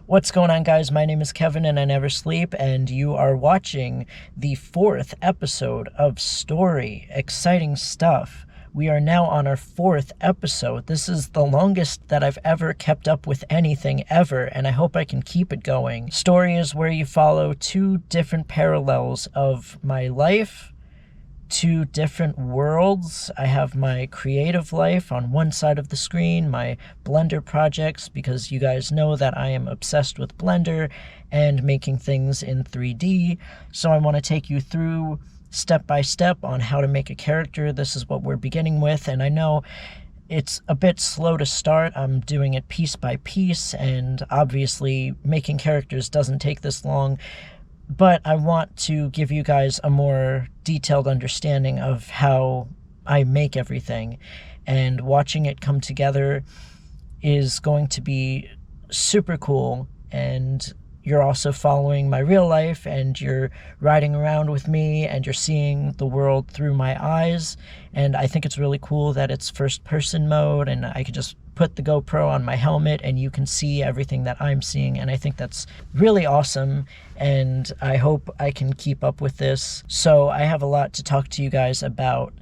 What's going on, guys? My name is Kevin and I never sleep, and you are watching the 4th episode of Story. Exciting stuff. We are now on our 4th episode. This is the longest that I've ever kept up with anything ever, and I hope I can keep it going. Story is where you follow two different parallels of my life, two different worlds. I have my creative life on one side of the screen, my Blender projects, because you guys know that I am obsessed with Blender and making things in 3D. So I want to take you through step by step on how to make a character. This is what we're beginning with, and I know it's a bit slow to start. I'm doing it piece by piece, and obviously making characters doesn't take this long. But I want to give you guys a more detailed understanding of how I make everything. And watching it come together is going to be super cool. And you're also following my real life, and you're riding around with me, and you're seeing the world through my eyes. And I think it's really cool that it's first-person mode, and I could just put the GoPro on my helmet and you can see everything that I'm seeing, and I think that's really awesome, and I hope I can keep up with this. So I have a lot to talk to you guys about,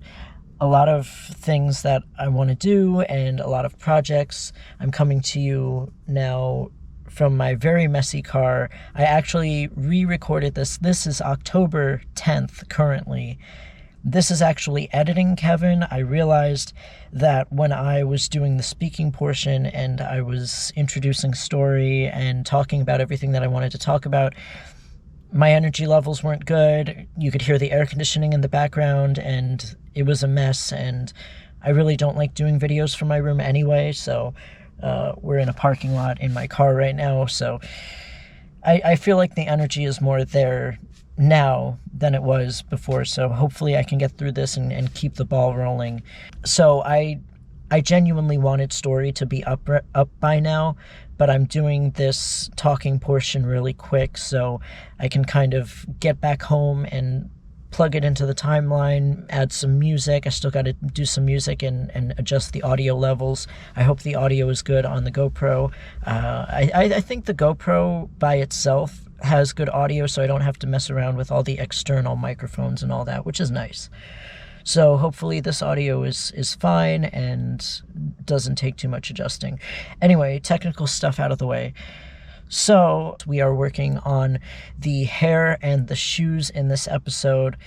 a lot of things that I want to do and a lot of projects. I'm coming to you now from my very messy car. I actually re-recorded this. This is October 10th currently. This is actually editing, Kevin. I realized that when I was doing the speaking portion and I was introducing story and talking about everything that I wanted to talk about, my energy levels weren't good. You could hear the air conditioning in the background, and it was a mess, and I really don't like doing videos from my room anyway, so we're in a parking lot in my car right now, so I feel like the energy is more there now than it was before, so hopefully I can get through this and keep the ball rolling. So I genuinely wanted story to be up by now, but I'm doing this talking portion really quick so I can kind of get back home and plug it into the timeline, add some music. I still got to do some music and adjust the audio levels. I hope the audio is good on the GoPro. I think the GoPro by itself has good audio, so I don't have to mess around with all the external microphones and all that, which is nice. So hopefully this audio is fine and doesn't take too much adjusting. Anyway, technical stuff out of the way. So we are working on the hair and the shoes in this episode,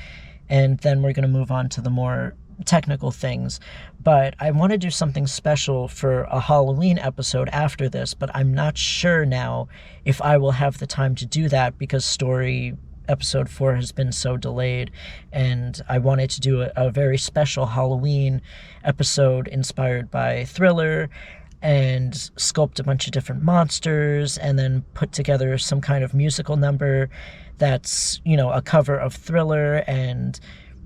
and then we're going to move on to the more technical things. But I want to do something special for a Halloween episode after this, but I'm not sure now if I will have the time to do that because Story episode 4 has been so delayed, and I wanted to do a very special Halloween episode inspired by Thriller and sculpt a bunch of different monsters and then put together some kind of musical number that's, you know, a cover of Thriller, and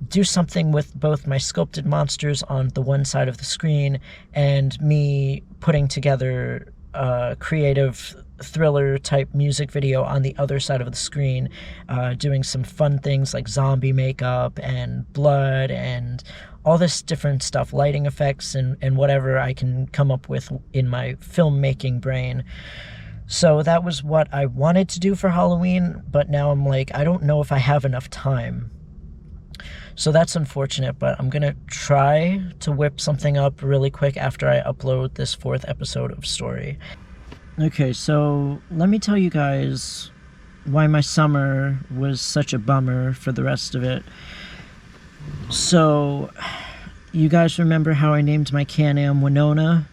do something with both my sculpted monsters on the one side of the screen and me putting together a creative Thriller type music video on the other side of the screen, doing some fun things like zombie makeup and blood and all this different stuff, lighting effects and whatever I can come up with in my filmmaking brain. So that was what I wanted to do for Halloween, but now I'm like, I don't know if I have enough time. So that's unfortunate, but I'm going to try to whip something up really quick after I upload this 4th episode of Story. Okay, so let me tell you guys why my summer was such a bummer for the rest of it. So, you guys remember how I named my Can-Am Winona?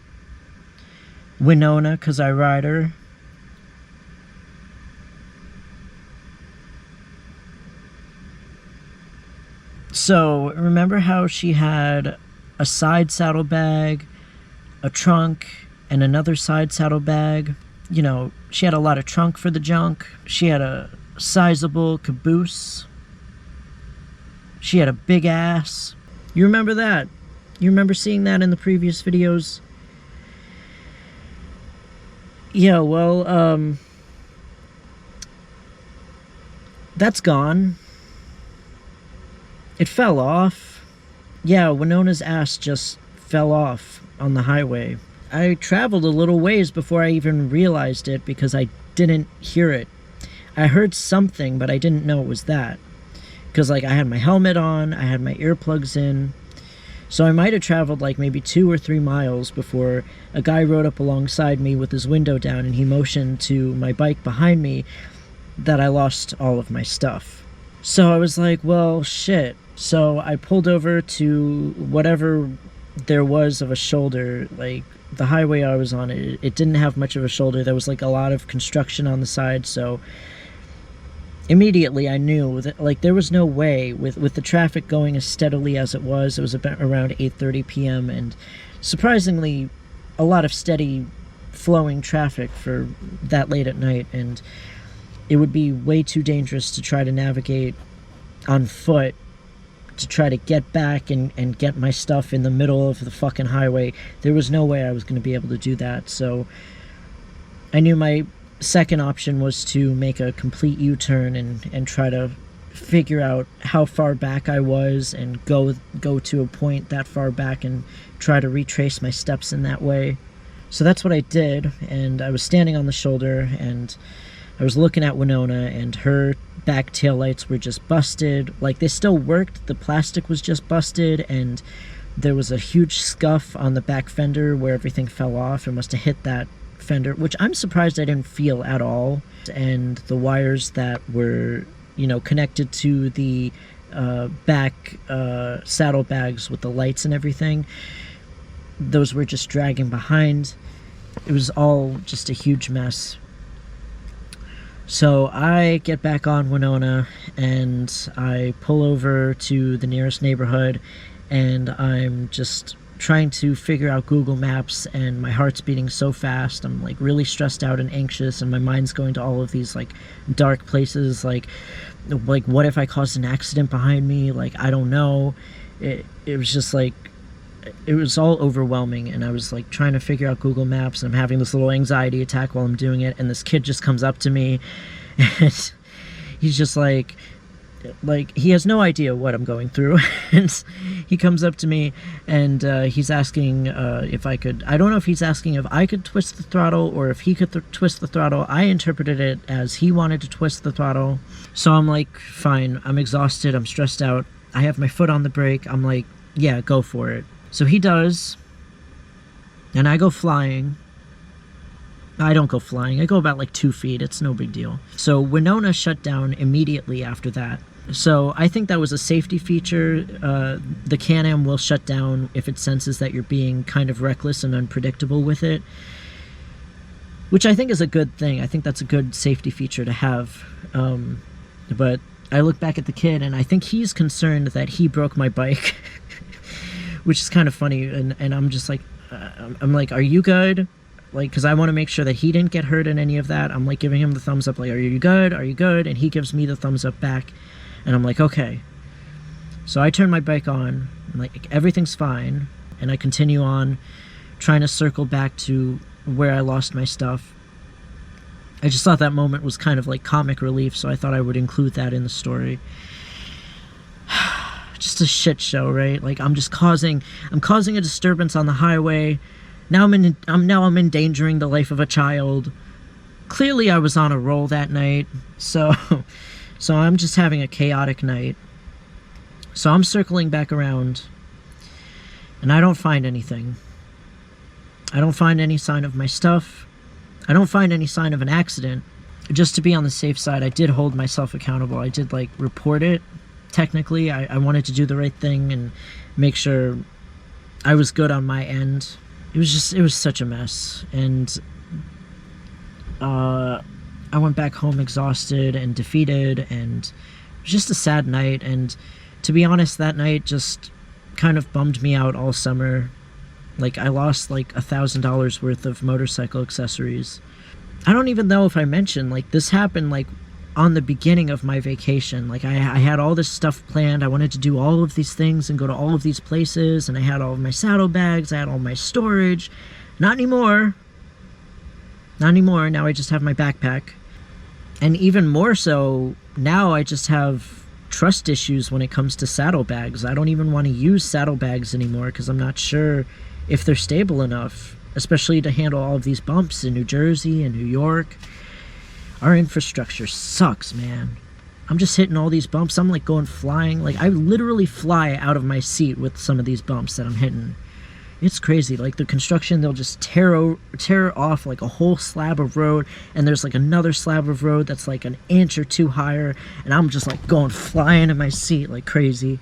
Winona, because I ride her. So, remember how she had a side saddlebag, a trunk, and another side saddlebag? You know, she had a lot of trunk for the junk. She had a sizable caboose. She had a big ass. You remember that? You remember seeing that in the previous videos? Yeah, well, that's gone. It fell off. Yeah, Winona's ass just fell off on the highway. I traveled a little ways before I even realized it because I didn't hear it. I heard something, but I didn't know it was that. Because, like, I had my helmet on, I had my earplugs in. So I might have traveled, like, maybe 2 or 3 miles before a guy rode up alongside me with his window down, and he motioned to my bike behind me that I lost all of my stuff. So I was like, well, shit. So I pulled over to whatever there was of a shoulder. Like, the highway I was on, it didn't have much of a shoulder. There was, like, a lot of construction on the side, so immediately I knew that, like, there was no way, with the traffic going as steadily as it was about around 8:30 p.m. and surprisingly a lot of steady flowing traffic for that late at night, and it would be way too dangerous to try to navigate on foot to try to get back and get my stuff in the middle of the fucking highway. There was no way I was going to be able to do that. So I knew my second option was to make a complete U-turn and try to figure out how far back I was and go to a point that far back and try to retrace my steps in that way. So that's what I did, and I was standing on the shoulder and I was looking at Winona, and her back taillights were just busted. Like, they still worked, the plastic was just busted, and there was a huge scuff on the back fender where everything fell off. It must have hit that fender, which I'm surprised I didn't feel at all. And the wires that were, you know, connected to the back saddlebags with the lights and everything, those were just dragging behind. It was all just a huge mess. So I get back on Winona and I pull over to the nearest neighborhood, and I'm just trying to figure out Google Maps, and my heart's beating so fast. I'm like really stressed out and anxious, and my mind's going to all of these like dark places, like what if I caused an accident behind me? Like, I don't know. It was just like, it was all overwhelming, and I was like trying to figure out Google Maps, and I'm having this little anxiety attack while I'm doing it, and this kid just comes up to me and he's just like he has no idea what I'm going through. And he comes up to me and he's asking if I could, I don't know if he's asking if I could twist the throttle or if he could twist the throttle. I interpreted it as he wanted to twist the throttle. So I'm like, fine, I'm exhausted, I'm stressed out, I have my foot on the brake, I'm like, yeah, go for it. So he does, and I go flying. I don't go flying, I go about like 2 feet, it's no big deal. So Winona shut down immediately after that. So I think that was a safety feature. The Can-Am will shut down if it senses that you're being kind of reckless and unpredictable with it, which I think is a good thing. I think that's a good safety feature to have. But I look back at the kid, and I think he's concerned that he broke my bike, which is kind of funny. And I'm just like, I'm like, are you good? Like, because I want to make sure that he didn't get hurt in any of that. I'm like giving him the thumbs up, like, are you good? Are you good? And he gives me the thumbs up back. And I'm like, okay. So I turn my bike on, and like, everything's fine. And I continue on, trying to circle back to where I lost my stuff. I just thought that moment was kind of like comic relief, so I thought I would include that in the story. Just a shit show, right? Like, I'm causing a disturbance on the highway. Now I'm endangering the life of a child. Clearly I was on a roll that night, so I'm just having a chaotic night. So I'm circling back around, and I don't find anything. I don't find any sign of my stuff. I don't find any sign of an accident. Just to be on the safe side, I did hold myself accountable. I did, like, report it. Technically, I wanted to do the right thing and make sure I was good on my end. It was such a mess. And I went back home exhausted and defeated, and it was just a sad night. And to be honest, that night just kind of bummed me out all summer. Like, I lost like $1,000 worth of motorcycle accessories. I don't even know if I mentioned, like, this happened like on the beginning of my vacation. Like, I had all this stuff planned. I wanted to do all of these things and go to all of these places, and I had all of my saddlebags, I had all my storage. Not anymore. Not anymore. Now I just have my backpack. And even more so, now I just have trust issues when it comes to saddlebags. I don't even want to use saddlebags anymore because I'm not sure if they're stable enough, especially to handle all of these bumps in New Jersey and New York. Our infrastructure sucks, man. I'm just hitting all these bumps. I'm like going flying. Like I literally fly out of my seat with some of these bumps that I'm hitting. It's crazy. Like the construction, they'll just tear off like a whole slab of road, and there's like another slab of road that's like an inch or two higher, and I'm just like going flying in my seat like crazy.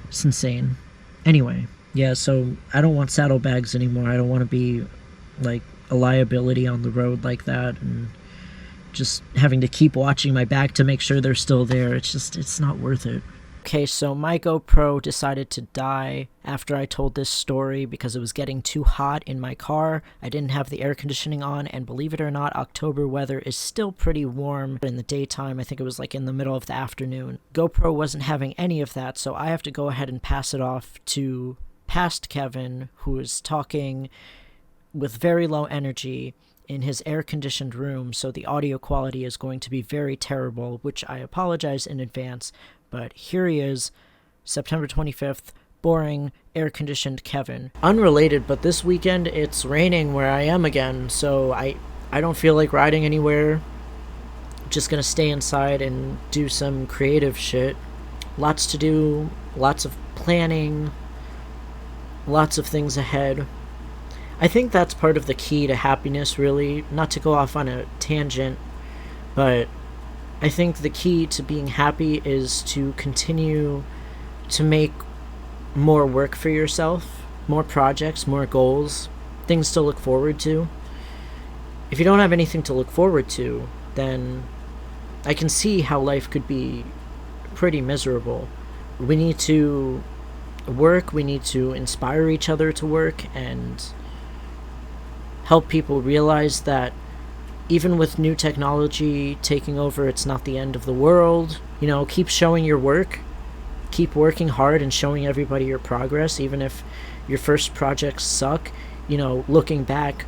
It's insane. Anyway, yeah, so I don't want saddlebags anymore. I don't want to be like a liability on the road like that, and just having to keep watching my back to make sure they're still there. It's not worth it. Okay, so my GoPro decided to die after I told this story because it was getting too hot in my car. I didn't have the air conditioning on, and believe it or not, October weather is still pretty warm in the daytime. I think it was like in the middle of the afternoon. GoPro wasn't having any of that, so I have to go ahead and pass it off to past Kevin, who is talking with very low energy in his air-conditioned room, so the audio quality is going to be very terrible, which I apologize in advance. But here he is, September 25th, boring, air-conditioned Kevin. Unrelated, but this weekend it's raining where I am again, so I don't feel like riding anywhere. Just gonna stay inside and do some creative shit. Lots to do, lots of planning, lots of things ahead. I think that's part of the key to happiness, really. Not to go off on a tangent, but I think the key to being happy is to continue to make more work for yourself, more projects, more goals, things to look forward to. If you don't have anything to look forward to, then I can see how life could be pretty miserable. We need to work, we need to inspire each other to work, and help people realize that even with new technology taking over, it's not the end of the world. You know, keep showing your work. Keep working hard and showing everybody your progress, even if your first projects suck. You know, looking back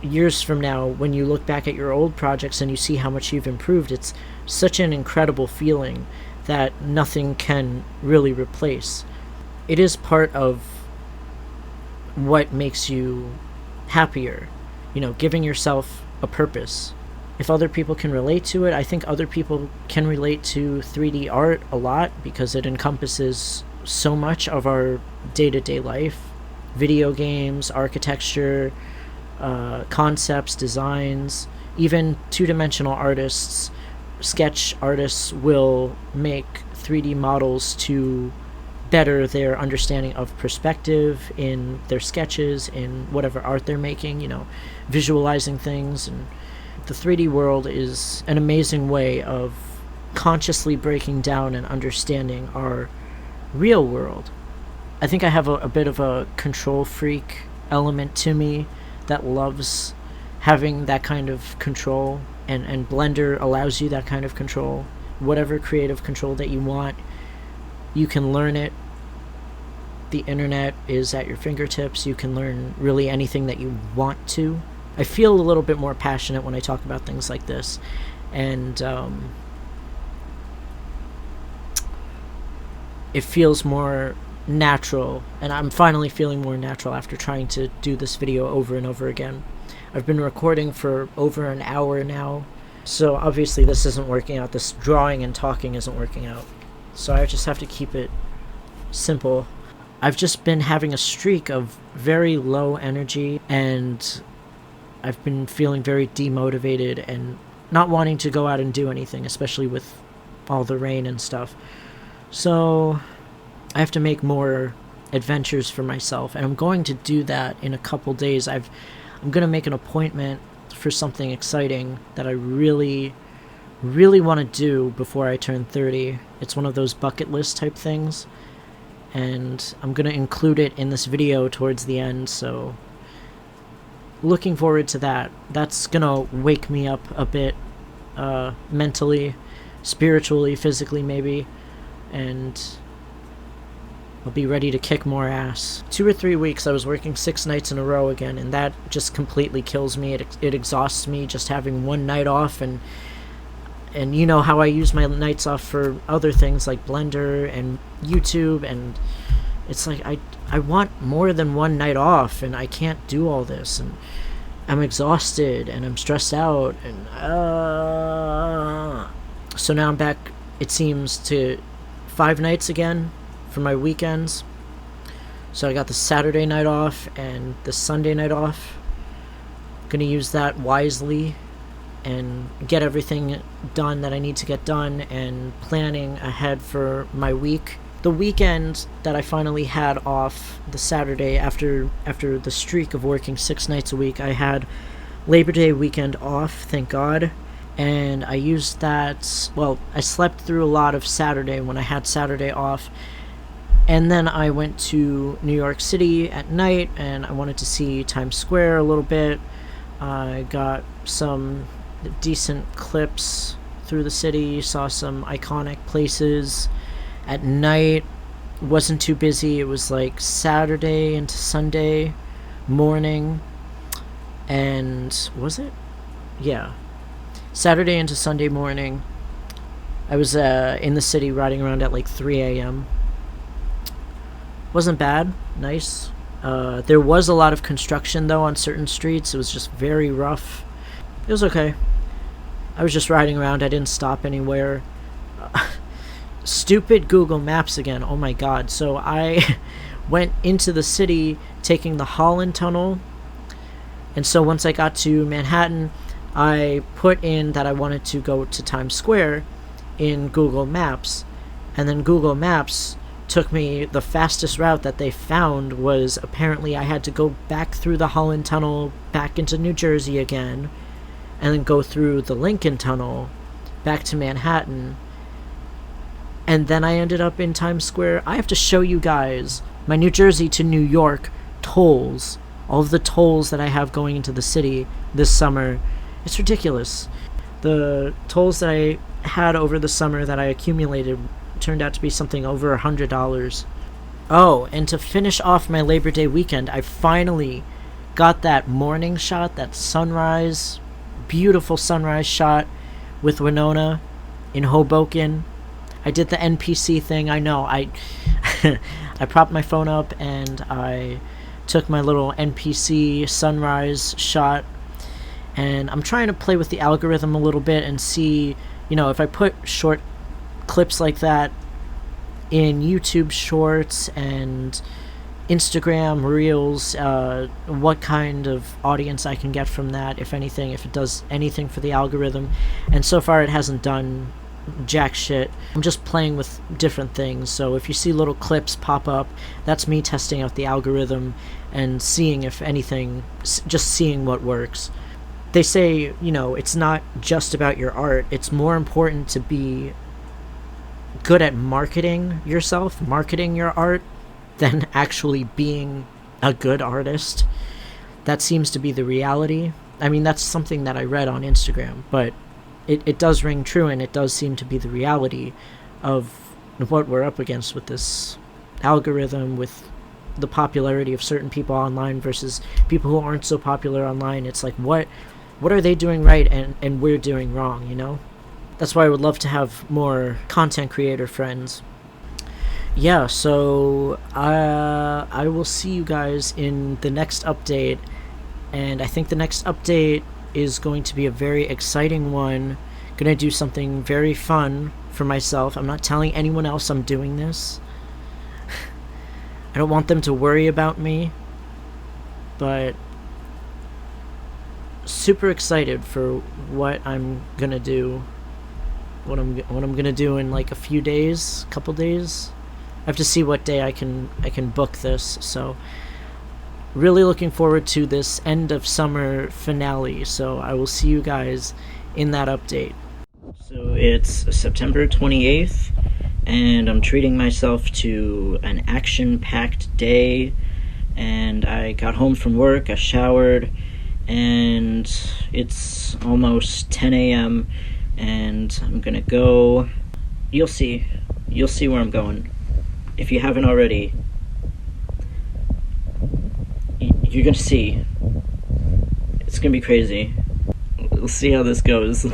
years from now, when you look back at your old projects and you see how much you've improved, it's such an incredible feeling that nothing can really replace. It is part of what makes you happier. You know, giving yourself a purpose. If other people can relate to it, I think other people can relate to 3D art a lot because it encompasses so much of our day-to-day life. Video games, architecture, concepts, designs, even two-dimensional artists, sketch artists will make 3D models to better their understanding of perspective in their sketches, in whatever art they're making, you know, visualizing things. And the 3D world is an amazing way of consciously breaking down and understanding our real world. I think I have a bit of a control freak element to me that loves having that kind of control, and Blender allows you that kind of control. Whatever creative control that you want, you can learn it. The internet is at your fingertips. You can learn really anything that you want to. I feel a little bit more passionate when I talk about things like this, and it feels more natural, and I'm finally feeling more natural after trying to do this video over and over again. I've been recording for over an hour now, so obviously this isn't working out. This drawing and talking isn't working out, so I just have to keep it simple. I've just been having a streak of very low energy, and I've been feeling very demotivated and not wanting to go out and do anything, especially with all the rain and stuff. So I have to make more adventures for myself, and I'm going to do that in a couple days. I'm going to make an appointment for something exciting that I really want to do before I turn 30. It's one of those bucket list type things, and I'm going to include it in this video towards the end, so looking forward to that. That's going to wake me up a bit, mentally, spiritually, physically maybe, and I'll be ready to kick more ass. 2 or 3 weeks I was working 6 nights in a row again, and that just completely kills me. It exhausts me just having one night off, and you know how I use my nights off for other things like Blender and YouTube, and it's like I want more than one night off, and I can't do all this. And I'm exhausted and I'm stressed out, and so now I'm back, it seems, to 5 nights again for my weekends. So I got the Saturday night off and the Sunday night off. Gonna use that wisely and get everything done that I need to get done, and planning ahead for my week. The weekend that I finally had off, the Saturday, after the streak of working 6 nights a week, I had Labor Day weekend off, thank God. And I used that, well, I slept through a lot of Saturday when I had Saturday off. And then I went to New York City at night, and I wanted to see Times Square a little bit. I got some decent clips through the city, saw some iconic places. At night, wasn't too busy. It was like Saturday into Sunday morning, and was it? Yeah, Saturday into Sunday morning. I was in the city riding around at like 3 a.m. Wasn't bad, nice. There was a lot of construction though on certain streets. It was just very rough. It was okay. I was just riding around. I didn't stop anywhere. Stupid Google Maps again. Oh my god. So I went into the city taking the Holland Tunnel. And so once I got to Manhattan, I put in that I wanted to go to Times Square in Google Maps. And then Google Maps took me, the fastest route that they found was apparently I had to go back through the Holland Tunnel back into New Jersey again, and then go through the Lincoln Tunnel back to Manhattan. And then I ended up in Times Square. I have to show you guys my New Jersey to New York tolls. All of the tolls that I have going into the city this summer. It's ridiculous. The tolls that I had over the summer that I accumulated turned out to be something over $100. Oh, and to finish off my Labor Day weekend, I finally got that morning shot, that sunrise, beautiful sunrise shot with Winona in Hoboken. I did the NPC thing, I know. I propped my phone up and I took my little NPC sunrise shot, and I'm trying to play with the algorithm a little bit and see, if I put short clips like that in YouTube Shorts and Instagram Reels, what kind of audience I can get from that, if anything, if it does anything for the algorithm. And so far it hasn't done jack shit. I'm just playing with different things, so if you see little clips pop up, that's me testing out the algorithm and seeing if anything, just seeing what works. They say, it's not just about your art, it's more important to be good at marketing yourself, marketing your art, than actually being a good artist. That seems to be the reality. I mean, that's something that I read on Instagram, but it does ring true, and it does seem to be the reality of what we're up against with this algorithm, with the popularity of certain people online versus people who aren't so popular online. It's like, what are they doing right and we're doing wrong, That's why I would love to have more content creator friends. Yeah, so I will see you guys in the next update, and I think the next update is going to be a very exciting one. Gonna do something very fun for myself. I'm not telling anyone else I'm doing this. I don't want them to worry about me, but super excited for what I'm gonna do. What I'm gonna do in like a few days, couple days. I have to see what day I can book this. So really looking forward to this end of summer finale. So I will see you guys in that update. So it's September 28th, and I'm treating myself to an action-packed day. And I got home from work, I showered, and it's almost 10 a.m. and I'm gonna go. You'll see where I'm going. If you haven't already, you're gonna see. It's gonna be crazy. We'll see how this goes.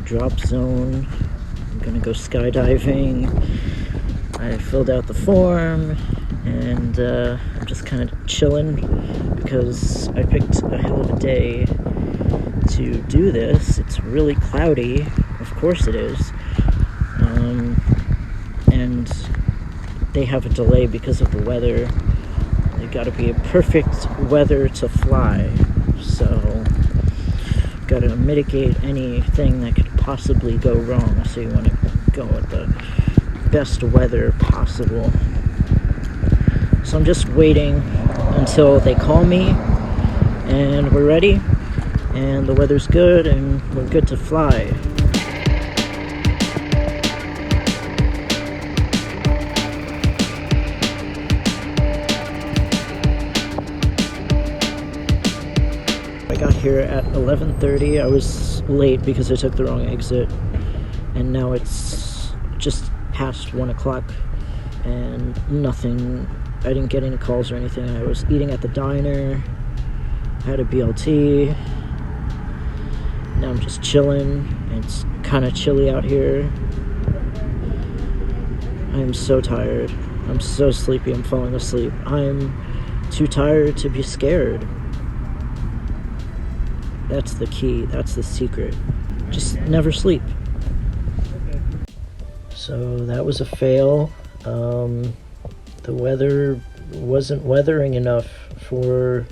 the drop zone. I'm gonna go skydiving. I filled out the form, and I'm just kind of chilling because I picked a hell of a day to do this. It's really cloudy, of course it is, and they have a delay because of the weather. They gotta be a perfect weather to fly, so gotta mitigate anything that could possibly go wrong. So you want to go with the best weather possible. So I'm just waiting until they call me and we're ready and the weather's good and we're good to fly. I got here at 11:30. I was late because I took the wrong exit, and now it's just past 1 o'clock and nothing. I didn't get any calls or anything. I was eating at the diner, had a BLT. Now I'm just chilling. It's kind of chilly out here. I am so tired. I'm so sleepy. I'm falling asleep. I'm too tired to be scared. That's the key. That's the secret. Just never sleep. So that was a fail. The weather wasn't weathering enough for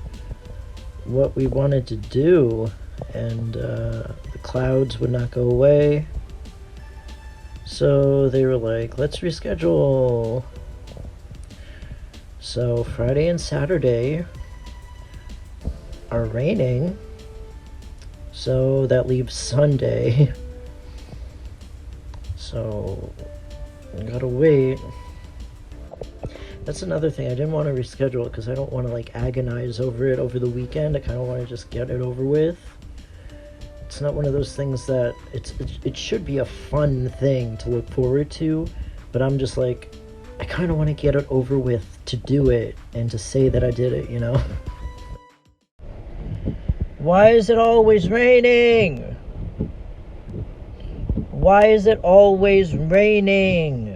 what we wanted to do, and the clouds would not go away. So they were like, let's reschedule. So Friday and Saturday are raining. So that leaves Sunday. So I gotta wait. That's another thing. I didn't want to reschedule it because I don't want to like agonize over it over the weekend. I kind of want to just get it over with. It's not one of those things that it should be a fun thing to look forward to, but I'm just like, I kind of want to get it over with to do it and to say that I did it, you know? Why is it always raining? Why is it always raining?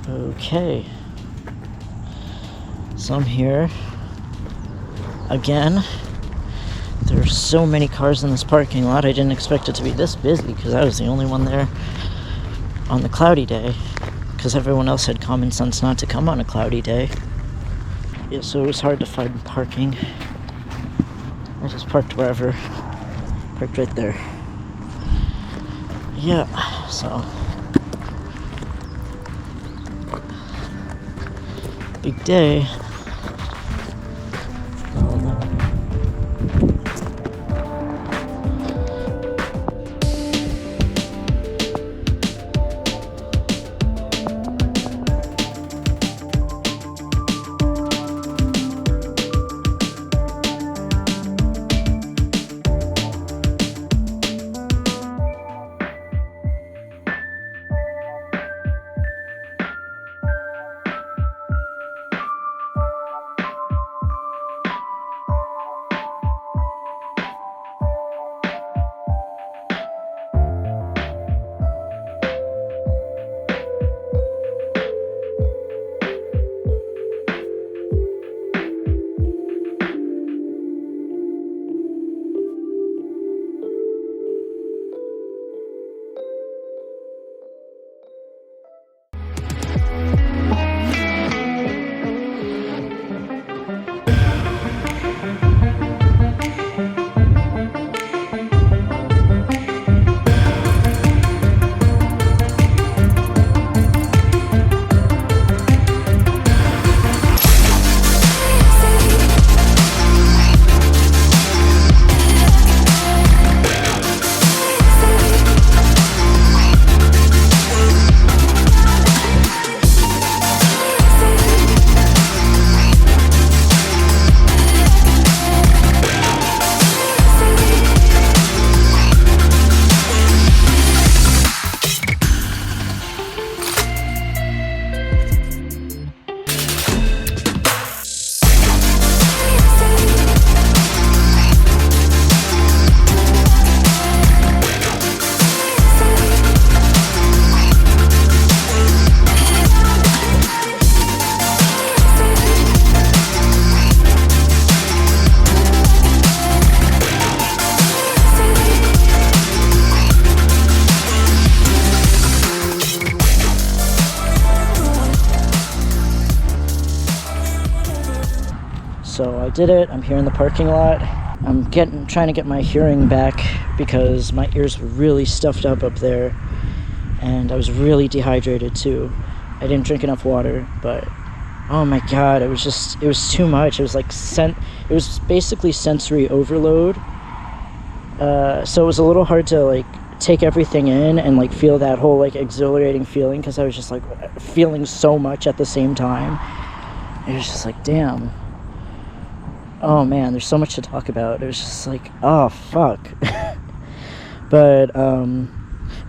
Okay. So I'm here again. There are so many cars in this parking lot. I didn't expect it to be this busy because I was the only one there on the cloudy day because everyone else had common sense not to come on a cloudy day. Yeah, so it was hard to find parking. I just parked wherever. Parked right there. Yeah, so big day. So I did it. I'm here in the parking lot. I'm trying to get my hearing back because my ears were really stuffed up there, and I was really dehydrated too. I didn't drink enough water, but oh my god, it was too much. It was like it was basically sensory overload. So it was a little hard to like take everything in and like feel that whole like exhilarating feeling because I was just like feeling so much at the same time. It was just like, damn. Oh man, there's so much to talk about. It was just like, oh fuck. But I'm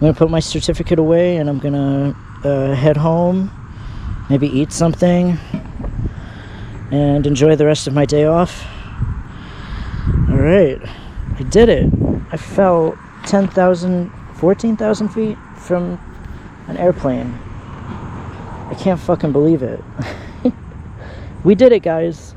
gonna put my certificate away and I'm gonna head home, maybe eat something, and enjoy the rest of my day off. Alright, I did it. I fell 14,000 feet from an airplane. I can't fucking believe it. We did it, guys.